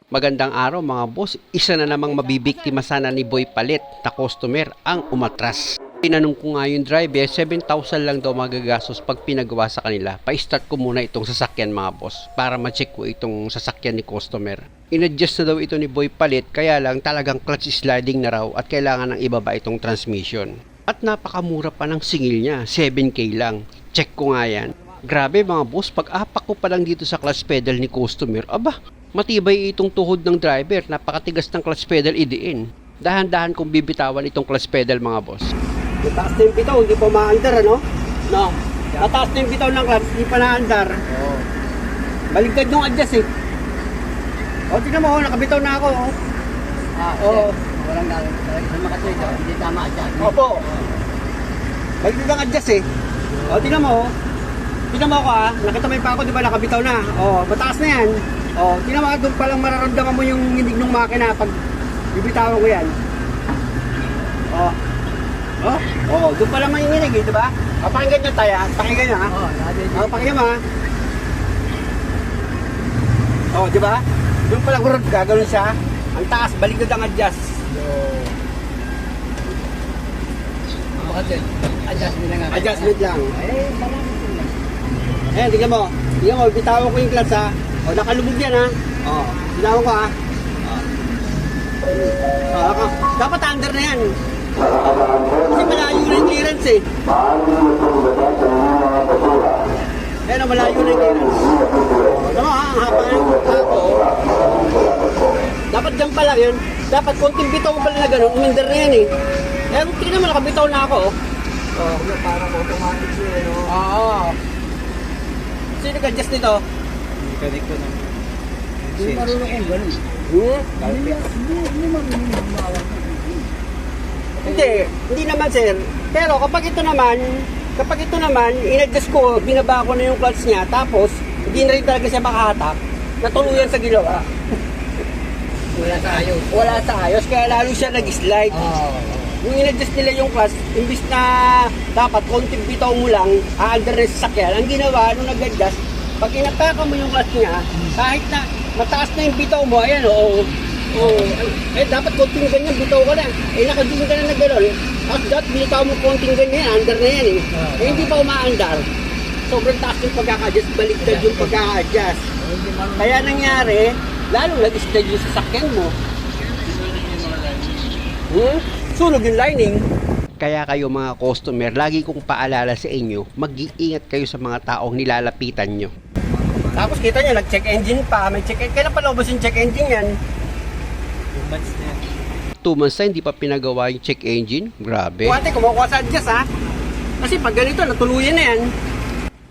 Magandang araw mga boss, isa na namang mabibiktima sana ni Boy Palit na customer ang umatras. Tinanong ko nga yung driver, 7,000 lang daw magagastos pag pinagawa sa kanila. Pa-start ko muna itong sasakyan mga boss para ma-check ko itong sasakyan ni customer. In-adjust na daw ito ni Boy Palit, kaya lang talagang clutch sliding na raw at kailangan ng ibaba itong transmission. At napakamura pa ng singil niya, 7K lang. Check ko nga yan. Grabe mga boss, pag-apak ko pa lang dito sa clutch pedal ni customer, aba, matibay itong tuhod ng driver, napakatigas ng clutch pedal idiin. Dahan-dahan kong bibitawan itong clutch pedal mga boss. Mataas na yung bitaw, hindi pa ma-under ano? No. Mataas na yung bitaw ng clutch, hindi pa na-under. Oo. Baligtad yung adjust eh. O, tignan mo, nakabitaw na ako. Oo. Walang galing. Makatuloy, hindi tama adjust. Opo. Baligtad ang adjust eh. O, tignan mo. Tignan mo ako nakita mo yung pa ako, di ba nakabitaw na? O, mataas na yan. O, tignan mo, doon palang mararamdaman mo yung hinig ng makina pag bibitawan ko yan. Doon palang may hinig eh, di ba? O, pakinggan nyo tayo, pakinggan nyo ha. O, pakinggan mo ha. O, di ba? Doon palang gurod, gagawin siya. Ang taas, baligtad ang adjust. Adjustment lang. Adjustment lang. Malamit lang. Ayan, tignan mo. Tignan mo, bitawan ko yung clutch ha. O, nakalubog yan ha. O, bitawan ko ha. Dapat under na yan. Kasi malayo na yung clearance eh. Ayan o, malayo na yung clearance. Tama ha, ang haba ng ako. Dapat dyan pa lang yun. Dapat konting bitaw mo pala na gano'n, umender na yan eh. Ayan, tignan mo, nakabitaw na ako. Parang automatic yun. Oo. Sino nag-adjust nito? Mechanic ko na. Hindi marunong kung gano'n. Hindi marunong gumawag. Hindi naman sir. Pero kapag ito naman, in-adjust ko, binaba ko na yung clutch niya, tapos hindi na rin talaga siya makahatak, natuluyan sa ginawa. Wala sa ayos, kaya lalo siya nag-slide. Yung in-adjust nila yung clutch, imbis na dapat konting bitaw mo lang, a-under na sa sakyan, ang ginawa nung nag-adjust, pag inapakan mo yung clutch niya, kahit na mataas na yung bitaw mo, ayan dapat konting ganyan, bitaw ka na. Nakadun ka na na gano'n. Tapos dapat bitaw mo konting ganyan, under na yan eh. Hindi pa umaandar. Sobrang taas yung pagkaka-adjust, baliktad yung pagkaka-adjust. Kaya nangyari, lalo nag-slide yung sasakyan mo. Sunog yung lining. Kaya kayo mga customer, lagi kong paalala sa inyo, mag-iingat kayo sa mga taong nilalapitan nyo. Tapos kita nyo, nag-check engine pa. May check engine. Kailan pa naubos yung check engine yan? 2 months na hindi pa pinagawa yung check engine? Grabe. Kuwate, kumukuha sa adjust ha. Kasi pag ganito, natuluyan na yan.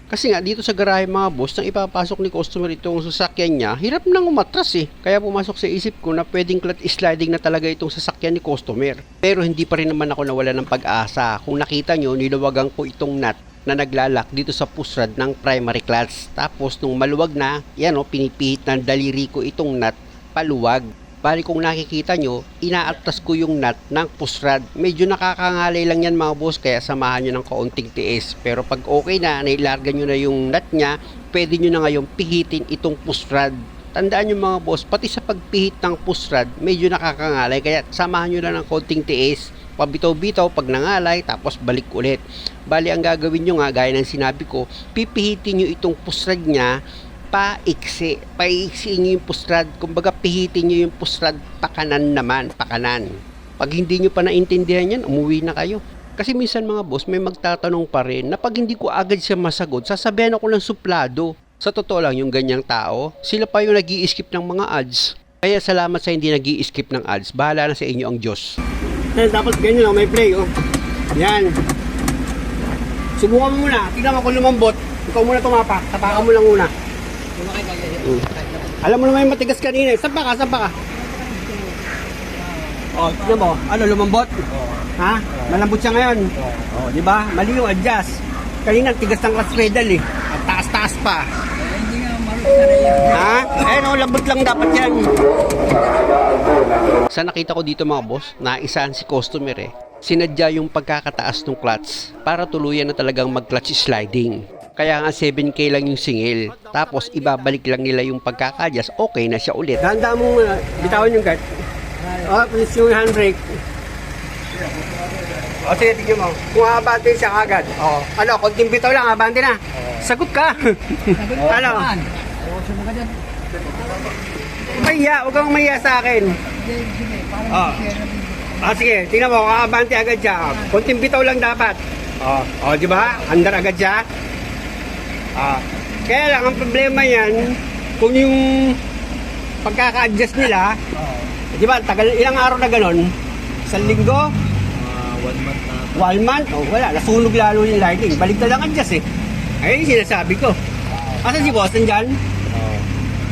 Kasi nga dito sa garahe mga boss, nang ipapasok ni customer itong sasakyan niya, hirap nang umatras eh. Kaya pumasok sa isip ko na pwedeng clutch sliding na talaga itong sasakyan ni customer. Pero hindi pa rin naman ako nawala ng pag-asa. Kung nakita nyo, niluwagan ko itong nut na naglalak dito sa pusrad ng primary clutch. Tapos nung maluwag na, yan pinipihit ng daliri ko itong nut paluwag. Bali kung nakikita nyo, inaatras ko yung nut ng pusrad. Medyo nakakangalay lang yan mga boss, kaya samahan nyo ng kaunting tiis. Pero pag okay na, nailargan nyo na yung nut nya, pwede nyo na ngayon pihitin itong pusrad. Tandaan nyo mga boss, pati sa pagpihit ng pusrad, medyo nakakangalay, kaya samahan nyo na ng kaunting tiis. Pabitaw-bitaw pag nangalay, tapos balik ulit. Bali ang gagawin nyo nga, gaya ng sinabi ko, pipihitin nyo itong pusrad nya, paiksiin nyo yung pusrad, kumbaga pihitin nyo yung pusrad pakanan naman, pakanan. Pag hindi nyo pa naintindihan yan, umuwi na kayo. Kasi minsan mga boss, may magtatanong pa rin na pag hindi ko agad siya masagot, sasabihan ako ng suplado. Sa totoo lang, yung ganyang tao, sila pa yung nag-i-skip ng mga ads. Kaya salamat sa hindi nag-i-skip ng ads, bahala na sa inyo ang Diyos. Tapos ganyan may play Yan. Subukan mo muna, tignan mo kung lumambot. Ikaw muna tumapak, tapakan mo lang muna. Alam mo naman yung matigas kanina eh. Sapa ka. Tignan mo, lumambot? Ha? Malambot siya ngayon? Di ba? Mali yung adjust. Kanina tigas ng clutch pedal eh. At taas-taas pa. Ha? Lambot lang dapat yan. Sa nakita ko dito mga boss, naisahan si customer eh. Sinadya yung pagkakataas ng clutch para tuluyan na talagang mag-clutch sliding. Kaya nga 7K lang yung singil. Tapos ibabalik lang nila yung pagkakadyas, okay na siya ulit. Ganda mo bitawan yung guard. Please yung handbrake. Sige, tignan mo. Kung abante siya kagad. Ano, konting bitaw lang, abante na. Sagot ka. Ano? Maya, huwag kang maya sa akin. Sige, tingnan mo, kung abante agad siya. Konting bitaw lang dapat. Di ba? Andar agad siya. Kaya lang, ang problema yan, kung yung pagkaka-adjust nila, di ba, ilang araw na ganon? Isang linggo? 1 month na. 1 month? Wala, nasunog lalo yung lighting. Baliktad ang adjust Ayun yung sinasabi ko. Asan si boss? Nandyan?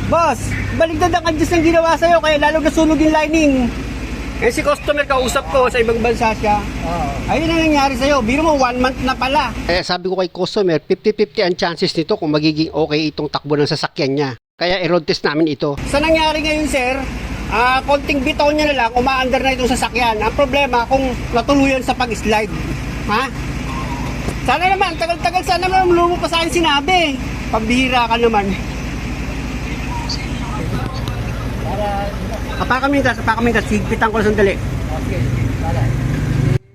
Boss, baliktad ang adjust ng ginawa sa'yo, kaya lalo nasunog yung lighting. Si customer, kausap ko sa ibang bansa siya. Ayun ang nangyari sa'yo. Biro mo, 1 month na pala. Kaya sabi ko kay customer, 50-50 ang chances nito kung magiging okay itong takbo ng sasakyan niya. Kaya i-road test namin ito. Sa nangyari ngayon, sir, konting bitaw niya na lang, umaandar na itong sasakyan. Ang problema, kung natuluyan sa pag-slide. Ha? Sana naman, tagal-tagal, sana naman lumo pa sa akin sinabi. Pambihira ka naman. Apakamintas, higpitan ko sandali.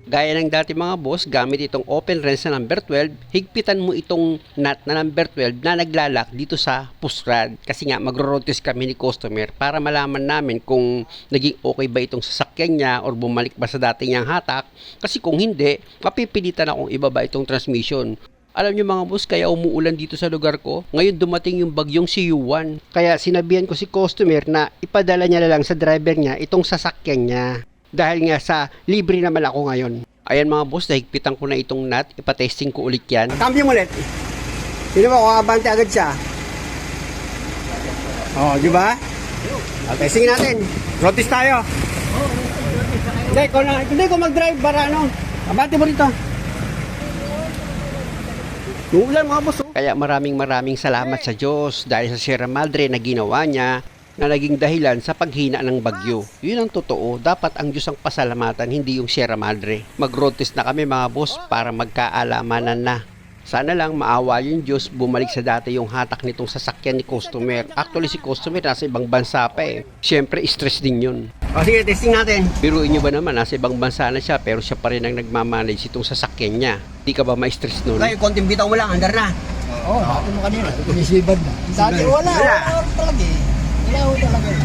Gaya ng dati mga boss, gamit itong open wrench na number 12, higpitan mo itong nut na number 12 na naglalak dito sa push rod. Kasi nga magro-road test kami ni customer para malaman namin kung naging okay ba itong sasakyan niya or bumalik ba sa dati niyang hatak. Kasi kung hindi, mapipilitan akong ibaba itong transmission. Alam niyo mga boss, kaya umuulan dito sa lugar ko. Ngayon dumating yung bagyong CU1. Kaya sinabihan ko si customer na ipadala niya lang sa driver niya itong sasakyan niya. Dahil nga sa libre naman ako ngayon. Ayan mga boss, nahigpitan ko na itong nut. Ipatesting ko ulit yan. Cambio mo ulit. Sino mo, kung abante agad siya. Di ba? Testing natin. Road test tayo. Hindi ko mag-drive para ano. Abante mo rito. Ulan mga boss. Kaya maraming salamat sa Diyos dahil sa Sierra Madre na ginawa niya na naging dahilan sa paghina ng bagyo. Yun ang totoo, dapat ang Diyos ang pasalamatan, hindi yung Sierra Madre. Mag-road test na kami mga boss para magkaalamanan na. Sana lang maawa yung Diyos, bumalik sa dati yung hatak nitong sasakyan ni customer. Actually si customer nasa ibang bansa pa Siyempre stress din yun. Sige, testing natin. Biruin nyo ba naman, nasa ibang bansa na siya pero siya pa rin ang nagmamanage itong sasakyan niya. Di ka ba ma-stress nun? Kaya konting bitaw mo lang, andar na. Dati mo kanina. Pinisiban na. Dati wala talaga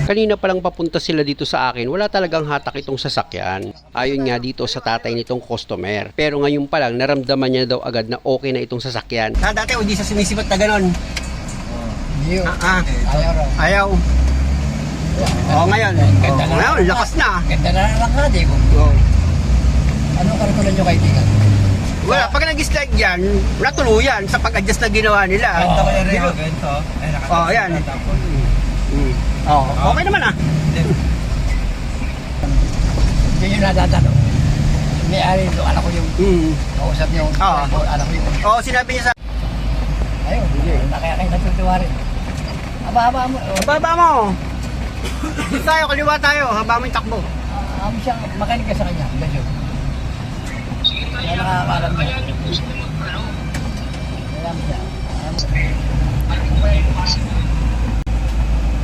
Kanina pa lang papunta sila dito sa akin, wala talagang hatak itong sasakyan. Ayon nga dito sa tatay nitong customer. Pero ngayon pa lang, naramdaman niya daw agad na okay na itong sasakyan. Dati hindi sa sinisibat na ganon. Ayaw. Ngayon. Ngayon, lakas na. Ganda na lang natin ko. Ano karikulan nyo kaibigan? Wala, pag nag-slide yan, natuluyan sa pag-adjust na ginawa nila. Ganito ko yung rin. Ganito. Yan. Okay naman Yun yung natatanong. May-ari doon, anak ko yung kausap niyo. Anak ko yung... Sinabi niya sa... Ayun, kaya kayo natutuwa rin. Haba mo. Baba mo! Dito tayo, kaliwa tayo, haba mo yung takbo. Siyang makinig ka sa kanya. Ganyan. Kaya nakakalam niya.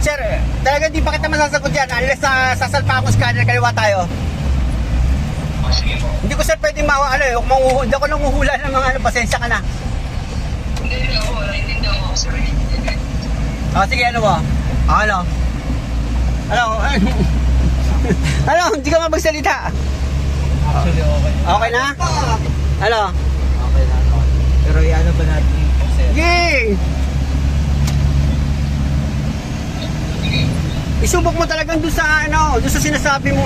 Sir, talaga di pa kita masasagot yan unless sasalpa akong scanner, kaliwa tayo. Hindi ko sir pwedeng hindi ako nanguhula ng mga pasensya ka na. Hindi ako, naiintindihan ako sir. Sige, ano mo? Ano? Hindi ka magsalita. Actually, okay. Okay na? Ano? Okay na. Pero ano ba natin? Yay! Isubok mo talagang doon sa sinasabi mo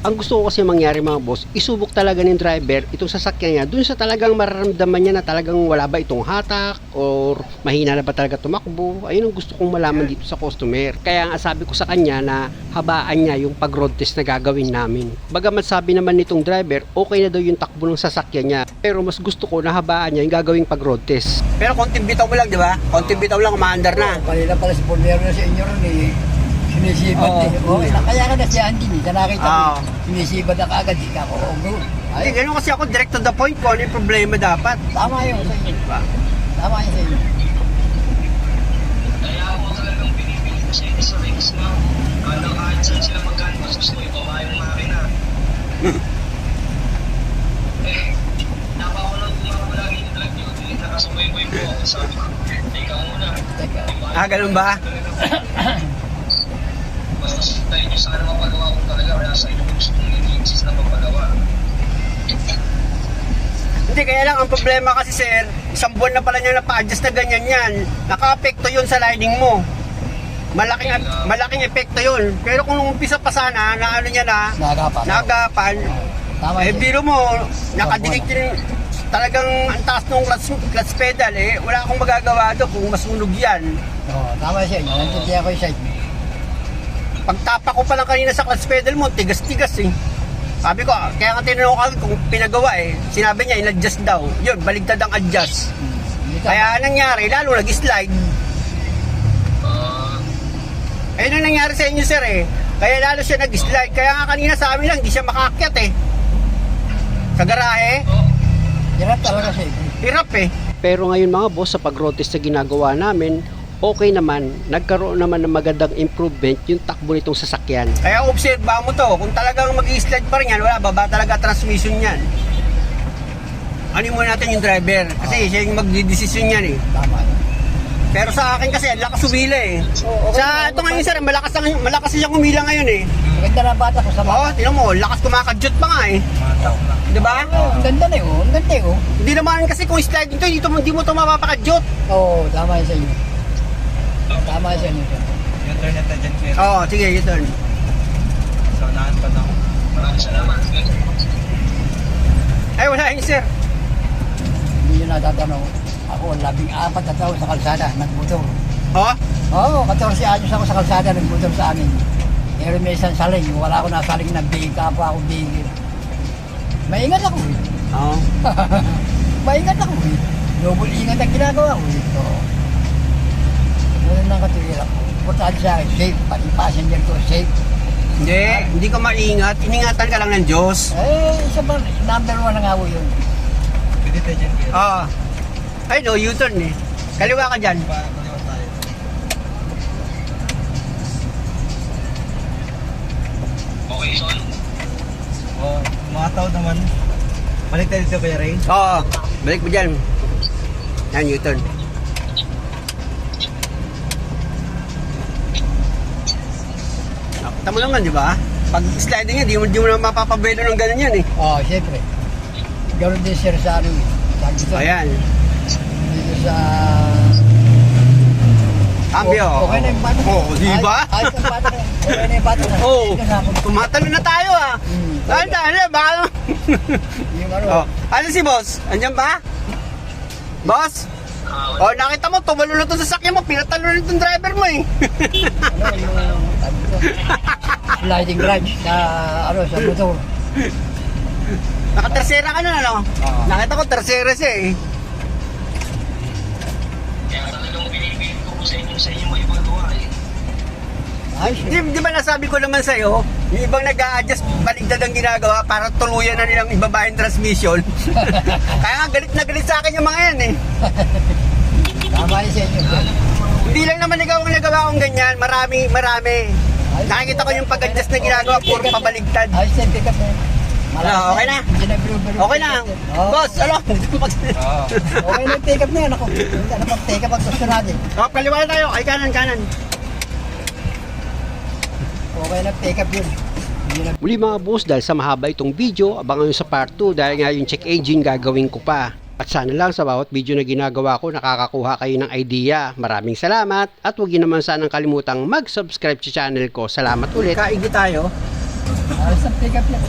Ang gusto ko kasi mangyari mga boss, isubok talaga ng driver itong sasakyan niya dun sa talagang mararamdaman niya na talagang wala ba itong hatak or mahina na ba talaga tumakbo. Ayun ang gusto kong malaman dito sa customer. Kaya nga sabi ko sa kanya na habaan niya yung pag-road test na gagawin namin. Bagamat sabi naman nitong driver, okay na daw yung takbo ng sasakyan niya. Pero mas gusto ko na habaan niya yung gagawing pag-road test. Pero konting bitaw mo lang, di ba? Konting bitaw lang, umaandar na. Kanina pala si Polero na sa inyo rin sinisibat kaya ka na siya hindi niya nakita mo. Sinisibat na kaagad, di ka ako. Hindi, ganun kasi ako direct to the point ko. Ano yung problema dapat? Tama yun sa inyo. Tama yun sa inyo. Kaya ako talagang pinipili ko sa rings na ano, kahit saan sila magkano gusto mo, ibaba yung makina. Napako lang gumagawa lagi yung vlog yun. Nakasumay-boy po ako. Sabi ko, ikaw muna. Teka. Ganun ba? Basta tayo nyo sana mapagawa ko talaga. Kaya sa inyo gusto kong i-insist na mapagawa. Hindi, kaya lang ang problema kasi sir, isang buwan na pala niya napa-adjust na ganyan yan. Naka-apekto yun sa lining mo. Malaking epekto yun. Pero kung umpisa pa sana, na ano niya na, nagapan, Tama eh yun. biro mo, nakadinig din talagang ang taas ng clutch pedal eh. Wala akong magagawa doon kung masunog yan. Oo, tama sa inyo. Nandiyan ko yung side. Pagtapa ko pa lang kanina sa clutch pedal mo, tigas-tigas eh. Sabi ko, kaya nga tinanong ko kung pinagawa eh. Sinabi niya, in-adjust daw. Yun, baligtad ang adjust. Kaya nangyari, lalo nag-slide. Ayun ang nangyari sa inyo sir eh. Kaya lalo siya nag-slide. Kaya nga kanina sa amin lang, hindi siya makaakyat eh. Sa garahe, Hirap talaga sa inyo. hirap eh. Pero ngayon mga boss, sa pag-road-test na ginagawa namin, okay naman, nagkaroon naman ng magandang improvement yung takbo nitong sasakyan. Kaya observe mo to, kung talagang mag-slide pa rin yan, wala, baba talaga transmission yan. Ano muna natin yung driver, kasi siya yung magdidesisyon yan eh. Tama yun. Pero sa akin kasi, ang lakas umila eh. Oo, okay Sa ito ngayon sir, malakas siyang umila ngayon eh. Maganda na bata ko sa Oo, bata. tingnan mo, lakas kumakadyot pa nga eh. Di ba? Ang ganda na yun. Ang ganda yun. Hindi naman kasi kung slide ito, hindi mo ito mapapakadyot. Oo, tama yun sa inyo. Tama yun sa inyo. Yung internet na dyan, sir. Oo, sige, U-turn. So, nahan pa na ako. Maraming salamat. Ay, wala yun sir. Hindi nyo natatanong. Ako, 14 na taon sa kalsada, nagmotor. Oh, Oo, 14 anyos ako sa kalsada, nagmotor sa amin. Pero may isang saling, wala ako nasaling na big, kapwa ako big. Maingat ako eh. Oo. Maingat ako eh. Double ingat ang ginagawa ko eh. Oo. Muna nang katuwira ko. Importante sa akin, safe. Pati passenger ko, safe. Hindi ka maingat. Iningatan ka lang ng Diyos. Eh, isa ba, number 1 na nga po yun. Pwede tayo dyan, sir. Oo. Ay no, U-turn eh. Kaliwa ka dyan. Kaliwa tayo. Okay, Son. Oh, umataw naman. Balik tayo dito, Kuya Ray. Oo. Balik mo dyan. Yan, U-turn. Nakita mo naman, di ba? Pag sliding yan, di mo naman mapapabelo ng ganun yan eh. Oo, siyempre. Ganoon din sir sa ano eh. Sabi dito, Ayan. dito sa... Cambio. Okay na yung bata. Oo, di ba? Ayos ang bata na. Okay na yung bata na. Oo. Sige na ako. Tumatalo na tayo ah. Ano, baka... Yung ano, Oh, ano si boss? Andiyan ba? Boss? Oh, nakita mo, tumalo na itong sasakyan mo, pinatalo na itong driver mo eh. ano, yung... Sabi dito. Sliding branch sa ano, sa motor. Naka-tersera ka na, ano? Oo. Nakita ko, tersera siya eh. Kaya talagang pinipili ko sa inyo mo ibagawa eh. Ayos yun. Di ba nasabi ko naman sa'yo, yung ibang nag-a-adjust, baligtad ang ginagawa para tuluyan na nilang ibaba yung transmission. Kaya nga, galit na galit sa akin yung mga yan eh. Tama yun sa inyo. Hindi lang naman ikaw ang nagawa kong ganyan, marami. Nakikita ko yung pag-adjust na ginagawa, puro pabaligtad. Ayos na yung pick up na yun. Ano, okay na? Hindi na biro-biro. Okay na. Oo. Boss, ano? Oo. Okay na yung pick up na yun. Ako, ano pang pick up ang gusto natin. Oh, kaliwa tayo. Ay, kanan. Okay na pick up yun. Hindi na Muli mga boss, dahil sa mahaba itong video, abangan nyo sa part 2 dahil nga yung check engine gagawin ko pa. At sana lang sa bawat video na ginagawa ko, nakakakuha kayo ng idea. Maraming salamat at huwag nyo naman sanang kalimutang mag-subscribe sa channel ko. Salamat ulit. Kaigi tayo. ayos ang pick up yan.